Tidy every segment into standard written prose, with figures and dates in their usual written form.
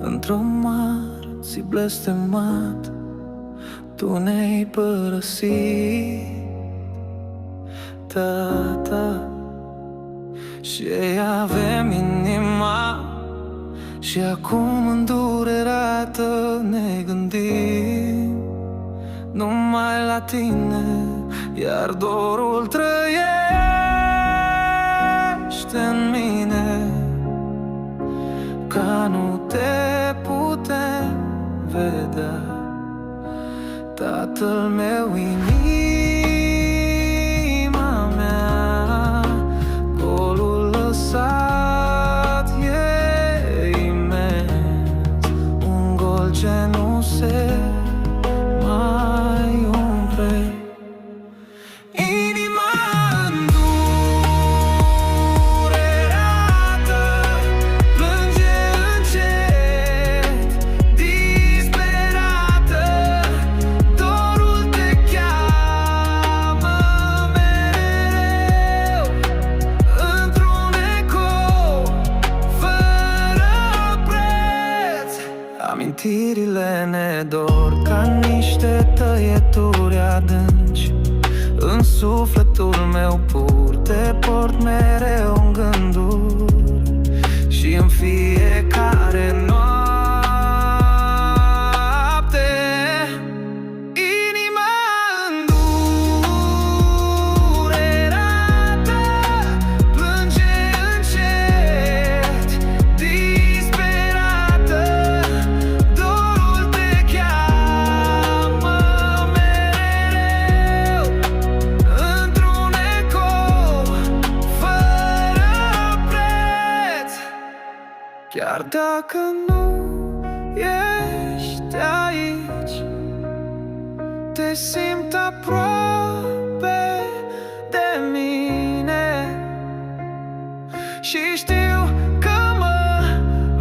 Într-un mar zi blestemat, tu ne-ai părăsit, tata. Și avem inima și acum îndurerată ne gândim numai la tine, iar dorul trăiește în mine, ca nu te putem vedea, tatăl meu, inima mea. Golul lăsat e imens, un gol ce nu se mai umple. Inima îndurerată plânge încet, disperată. Dorul te cheamă mereu, într-un ecou fără preț. Amintirile ne dor ca niște tăieturi adânci în sufletul meu pur. Te port mereu în gânduri și în fiecare noapte. Inima îndurerată plânge încet, disperată. Dorul te cheamă mereu, într-un ecou fără preț. Chiar dacă nu ești aici, te simt aproape de mine și știu că mă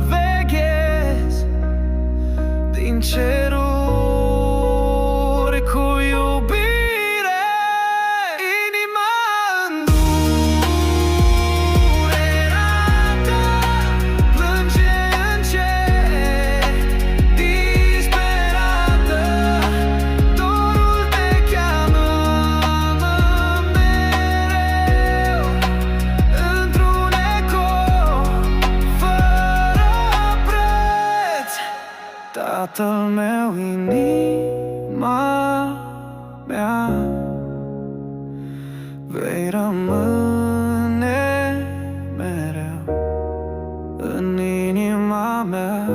veghezi din ceruri cu iubire. Inima îndurerată plânge încet, disperată. Dorul te cheamă mereu, într-un ecou fără preț. Tatăl meu, inima mea, vei rămâne mereu în inima mea.